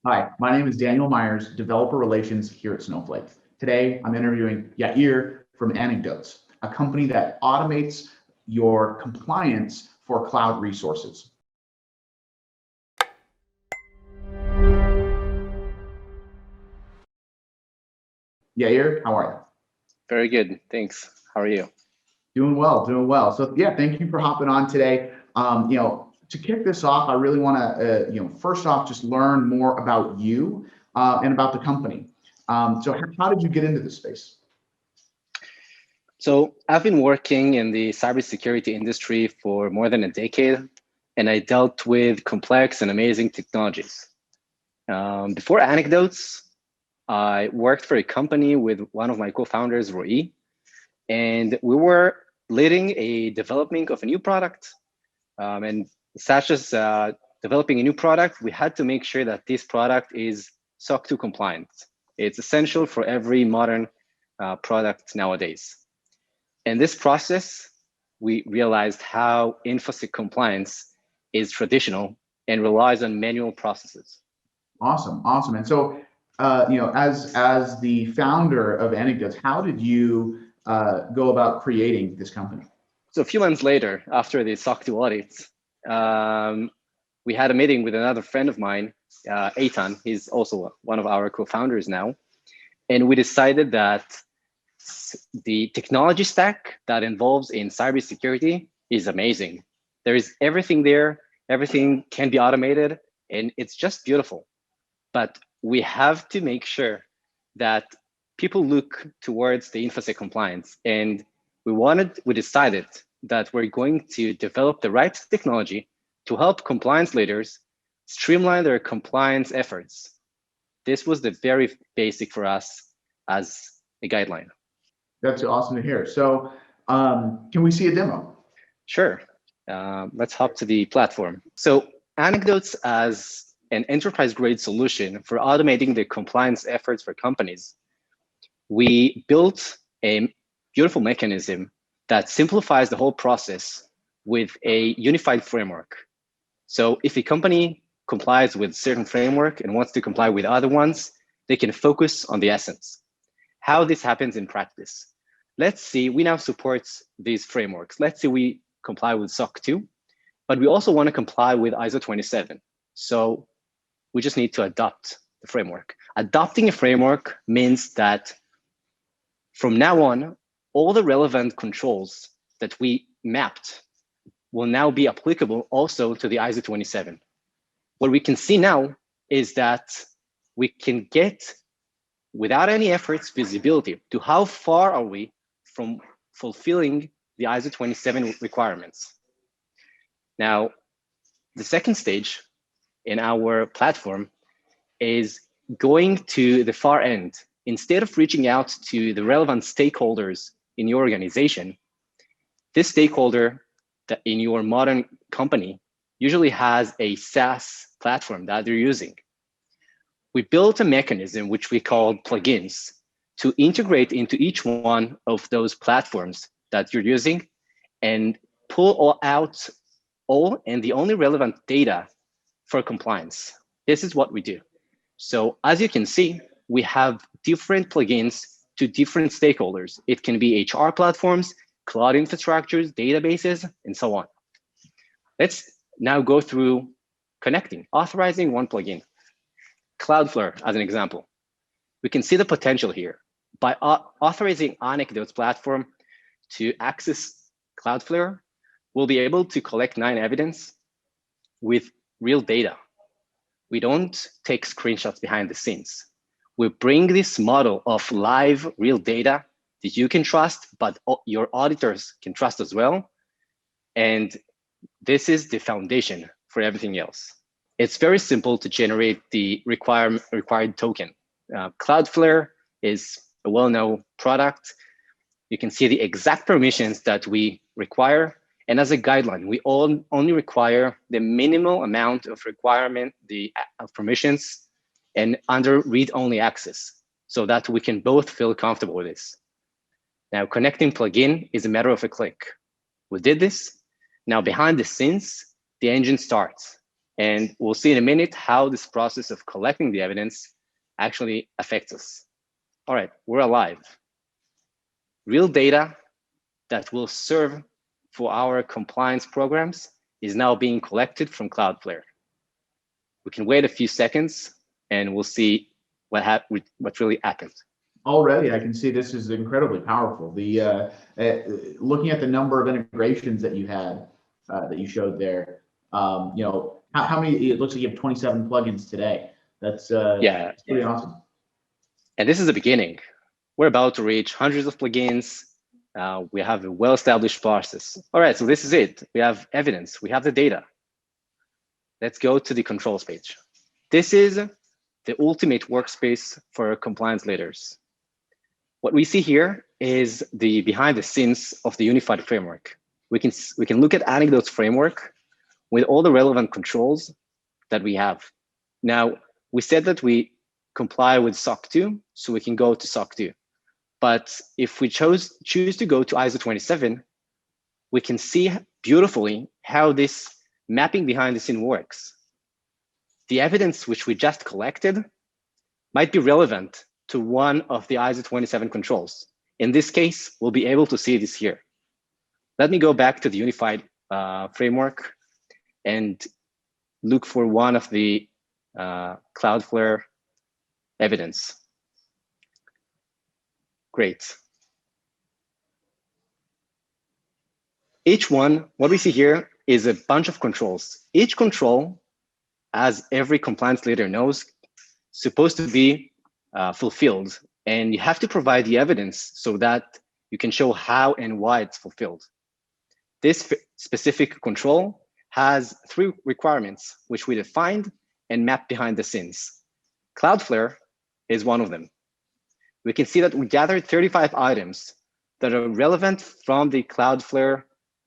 Hi, my name is Daniel Myers, Developer Relations here at Snowflake. Today, I'm interviewing Yair from Anecdotes, a company that automates your compliance for cloud resources. Yair, how are you? Very good. Thanks. How are you? Doing well, doing well. So yeah, thank you for hopping on today. To kick this off, I really want to, first off, just learn more about you and about the company. So how did you get into this space? So I've been working in the cybersecurity industry for more than a decade, and I dealt with complex and amazing technologies. Before Anecdotes, I worked for a company with one of my co-founders, Roy, and we were leading a development of a new product. And such as developing a new product, we had to make sure that this product is SOC 2 compliant. It's essential for every modern product nowadays. In this process, we realized how InfoSec compliance is traditional and relies on manual processes. Awesome, awesome. And so, as the founder of Anecdotes, how did you go about creating this company? So a few months later, after the SOC 2 audits, we had a meeting with another friend of mine, Eitan. He's also one of our co-founders now. And we decided that the technology stack that involves in cybersecurity is amazing. There is everything there, everything can be automated, and it's just beautiful. But we have to make sure that people look towards the InfoSec compliance. And we decided that we're going to develop the right technology to help compliance leaders streamline their compliance efforts. This was the very basic for us as a guideline. That's awesome to hear. So, can we see a demo? Sure. Let's hop to the platform. So Anecdotes as an enterprise-grade solution for automating the compliance efforts for companies, we built a beautiful mechanism that simplifies the whole process with a unified framework. So if a company complies with certain framework and wants to comply with other ones, they can focus on the essence. How this happens in practice. Let's see, we now support these frameworks. Let's say we comply with SOC 2, but we also want to comply with ISO 27. So we just need to adopt the framework. Adopting a framework means that from now on, all the relevant controls that we mapped will now be applicable also to the ISO 27. What we can see now is that we can get, without any efforts, visibility to how far are we from fulfilling the ISO 27 requirements. Now, the second stage in our platform is going to the far end. Instead of reaching out to the relevant stakeholders in your organization, this stakeholder that in your modern company usually has a SaaS platform that they're using. We built a mechanism which we call plugins to integrate into each one of those platforms that you're using and pull out all and the only relevant data for compliance. This is what we do. So as you can see, we have different plugins to different stakeholders. It can be HR platforms, cloud infrastructures, databases, and so on. Let's now go through connecting, authorizing one plugin. Cloudflare, as an example. We can see the potential here. By authorizing Anecdotes platform to access Cloudflare, we'll be able to collect 9 evidence with real data. We don't take screenshots behind the scenes. We bring this model of live real data that you can trust, but your auditors can trust as well. And this is the foundation for everything else. It's very simple to generate the required token. Cloudflare is a well-known product. You can see the exact permissions that we require. And as a guideline, we only require the minimal amount of requirement, of permissions, and under read-only access, so that we can both feel comfortable with this. Now, connecting plugin is a matter of a click. We did this. Now, behind the scenes, the engine starts. And we'll see in a minute how this process of collecting the evidence actually affects us. All right, we're alive. Real data that will serve for our compliance programs is now being collected from Cloudflare. We can wait a few seconds and we'll see what really happened. Already, I can see this is incredibly powerful. The looking at the number of integrations that you had, that you showed there, you know, how many? It looks like you have 27 plugins today. That's pretty awesome. And this is the beginning. We're about to reach hundreds of plugins. We have a well-established process. All right, so this is it. We have evidence. We have the data. Let's go to the controls page. This is the ultimate workspace for compliance leaders. What we see here is the behind the scenes of the unified framework. We can look at Anecdotes framework with all the relevant controls that we have. Now, we said that we comply with SOC 2, so we can go to SOC 2. But if we choose to go to ISO 27, we can see beautifully how this mapping behind the scene works. The evidence which we just collected might be relevant to one of the ISO 27 controls. In this case, we'll be able to see this here. Let me go back to the unified framework and look for one of the Cloudflare evidence. Great. Each one, what we see here is a bunch of controls. Each control, as every compliance leader knows, supposed to be fulfilled. And you have to provide the evidence so that you can show how and why it's fulfilled. This specific control has 3 requirements, which we defined and mapped behind the scenes. Cloudflare is one of them. We can see that we gathered 35 items that are relevant from the Cloudflare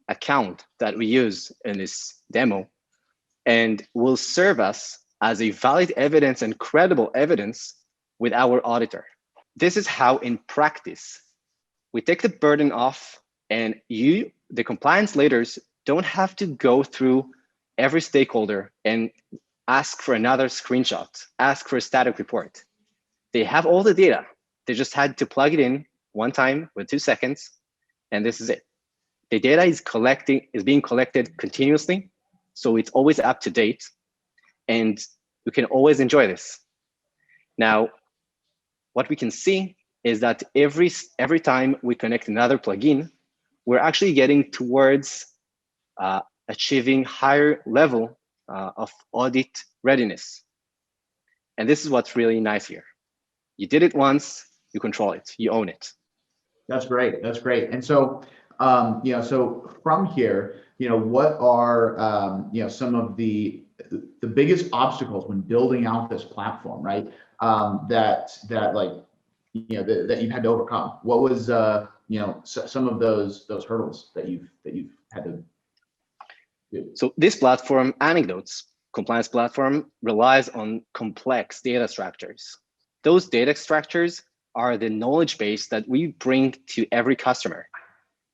account that we use in this demo and will serve us as a valid evidence and credible evidence with our auditor. This is how, in practice, we take the burden off, and you, the compliance leaders, don't have to go through every stakeholder and ask for another screenshot, ask for a static report. They have all the data. They just had to plug it in one time with 2 seconds, and this is it. The data is being collected continuously, so it's always up to date, and you can always enjoy this. Now, what we can see is that every time we connect another plugin, we're actually getting towards achieving higher level of audit readiness. And this is what's really nice here. You did it once, you control it, you own it. That's great. That's great. And so, you know, so from here, you know, what are, you know, some of the biggest obstacles when building out this platform, right? That like, you know, that you've had to overcome. What was, you know, some of those hurdles that you've had to do? So this platform, Anecdotes compliance platform, relies on complex data structures. Those data structures are the knowledge base that we bring to every customer.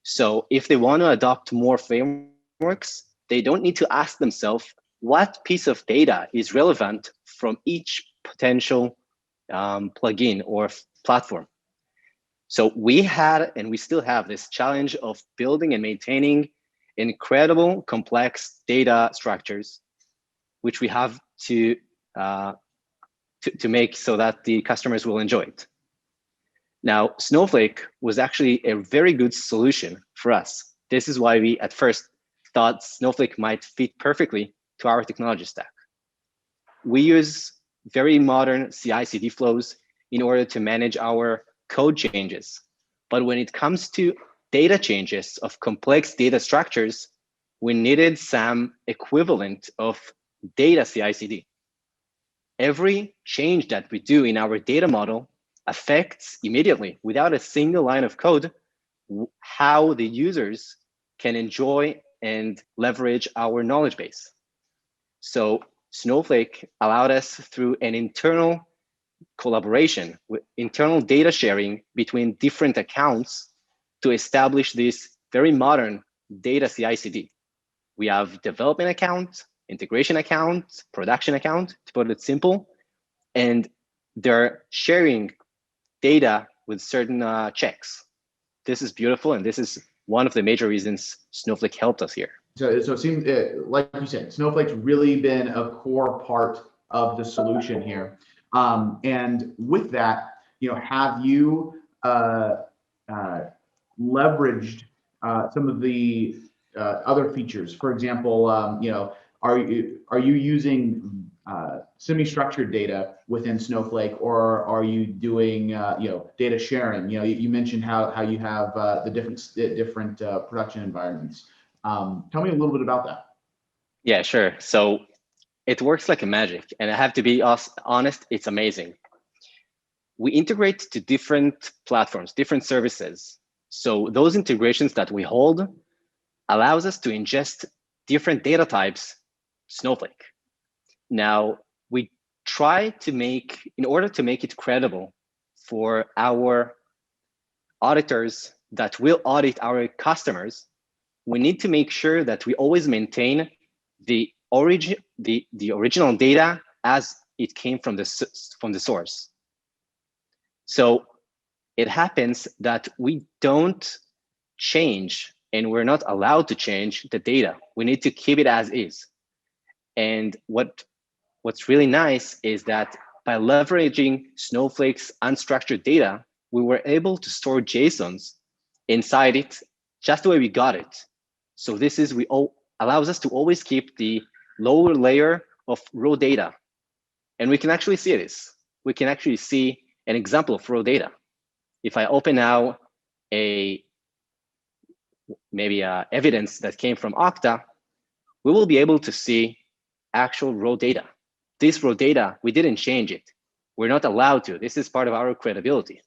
So if they want to adopt more frameworks, they don't need to ask themselves what piece of data is relevant from each potential plugin or platform. So we had, and we still have, this challenge of building and maintaining incredible complex data structures, which we have to make so that the customers will enjoy it. Now, Snowflake was actually a very good solution for us. This is why we at first thought Snowflake might fit perfectly to our technology stack. We use very modern CI/CD flows in order to manage our code changes. But when it comes to data changes of complex data structures, we needed some equivalent of data CI/CD. Every change that we do in our data model affects immediately, without a single line of code, how the users can enjoy and leverage our knowledge base. So Snowflake allowed us, through an internal collaboration with internal data sharing between different accounts, to establish this very modern data CI/CD. We have development account, integration account, production account, to put it simple, and they're sharing data with certain checks. This is beautiful, and this is one of the major reasons Snowflake helped us here. So it seems, like you said, Snowflake's really been a core part of the solution here. And with that, have you leveraged some of the other features? For example, are you using semi-structured data within Snowflake, or are you doing data sharing? You mentioned how you have the different production environments. Tell me a little bit about that. Yeah, sure. So it works like a magic, and I have to be honest, it's amazing. We integrate to different platforms, different services. So those integrations that we hold allows us to ingest different data types Snowflake. Now, we try to in order to make it credible for our auditors that will audit our customers, we need to make sure that we always maintain the original data as it came from the source. So it happens that we don't change, and we're not allowed to change the data. We need to keep it as is. And what's really nice is that by leveraging Snowflake's unstructured data, we were able to store JSONs inside it just the way we got it. So this allows us to always keep the lower layer of raw data. And we can actually see this. We can actually see an example of raw data. If I open now maybe evidence that came from Okta, we will be able to see actual raw data. This raw data, we didn't change it. We're not allowed to. This is part of our credibility.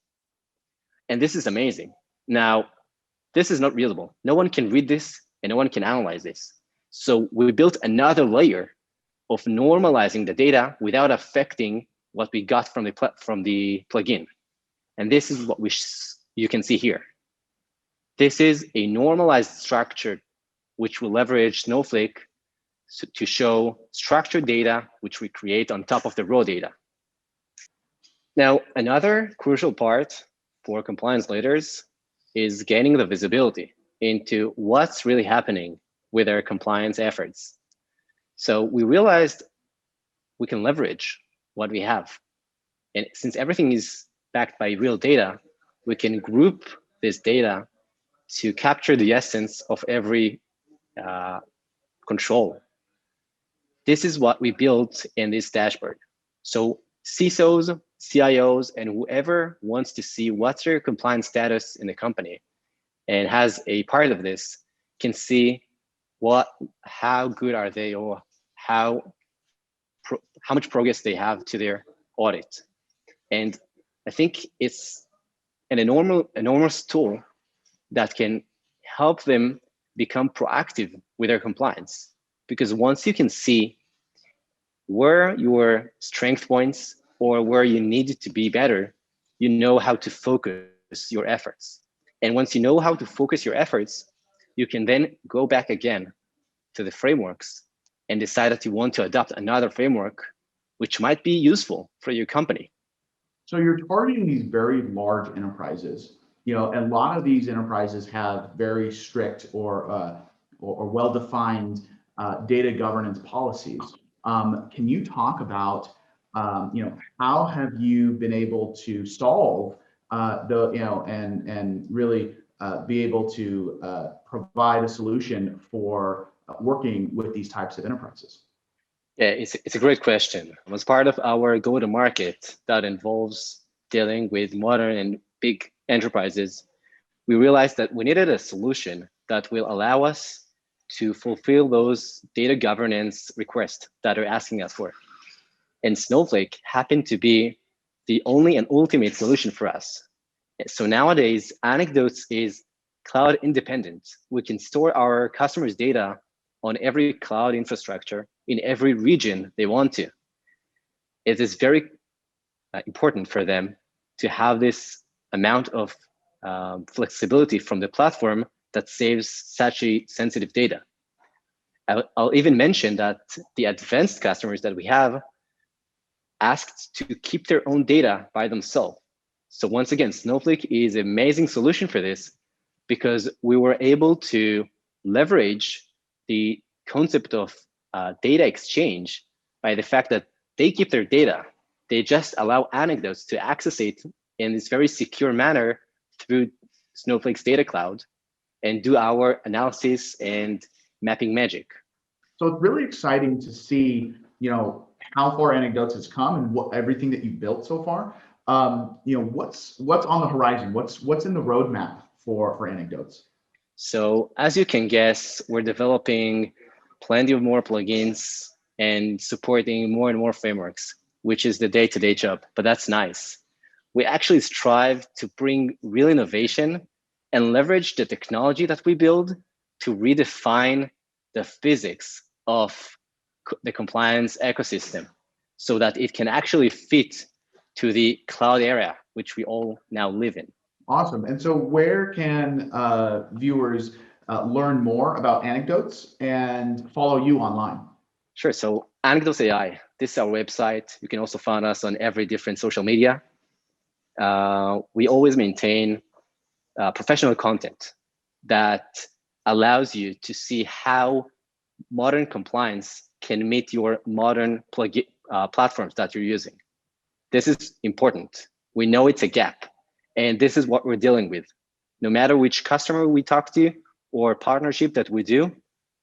And this is amazing. Now, this is not readable. No one can read this, and no one can analyze this. So we built another layer of normalizing the data without affecting what we got from the plugin. And this is what you can see here. This is a normalized structure which will leverage Snowflake to show structured data, which we create on top of the raw data. Now, another crucial part for compliance leaders is gaining the visibility into what's really happening with our compliance efforts. So we realized we can leverage what we have. And since everything is backed by real data, we can group this data to capture the essence of every control. This is what we built in this dashboard. So CISOs, CIOs, and whoever wants to see what's their compliance status in the company and has a part of this can see how good are they, or how much progress they have to their audit. And I think it's an enormous tool that can help them become proactive with their compliance. Because once you can see where your strength points or where you need to be better, you know how to focus your efforts. And once you know how to focus your efforts, you can then go back again to the frameworks and decide that you want to adopt another framework, which might be useful for your company. So you're targeting these very large enterprises. A lot of these enterprises have very strict or well-defined data governance policies. Can you talk about, how have you been able to solve and really be able to provide a solution for working with these types of enterprises? Yeah, it's a great question. As part of our go-to-market that involves dealing with modern and big enterprises, we realized that we needed a solution that will allow us to fulfill those data governance requests that are asking us for. And Snowflake happened to be the only and ultimate solution for us. So nowadays, Anecdotes is cloud independent. We can store our customers' data on every cloud infrastructure in every region they want to. It is very important for them to have this amount of flexibility from the platform that saves such a sensitive data. I'll even mention that the advanced customers that we have asked to keep their own data by themselves. So once again, Snowflake is an amazing solution for this because we were able to leverage the concept of data exchange by the fact that they keep their data. They just allow Anecdotes to access it in this very secure manner through Snowflake's data cloud and do our analysis and mapping magic. So it's really exciting to see, how far Anecdotes has come and what everything that you've built so far. What's on the horizon? What's in the roadmap for Anecdotes? So as you can guess, we're developing plenty of more plugins and supporting more and more frameworks, which is the day-to-day job, but that's nice. We actually strive to bring real innovation and leverage the technology that we build to redefine the physics of the compliance ecosystem so that it can actually fit to the cloud era, which we all now live in. Awesome. And so where can viewers learn more about Anecdotes and follow you online? Sure. So Anecdotes AI, this is our website. You can also find us on every different social media. We always maintain professional content that allows you to see how modern compliance can meet your modern platforms that you're using. This is important. We know it's a gap, and this is what we're dealing with. No matter which customer we talk to or partnership that we do,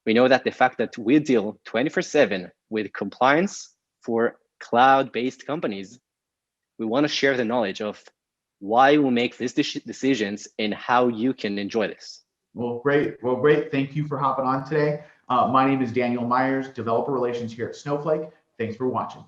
we know that the fact that we deal 24/7 with compliance for cloud-based companies, we want to share the knowledge of why we make these decisions and how you can enjoy this. Well, great. Thank you for hopping on today. My name is Daniel Myers, Developer Relations here at Snowflake. Thanks for watching.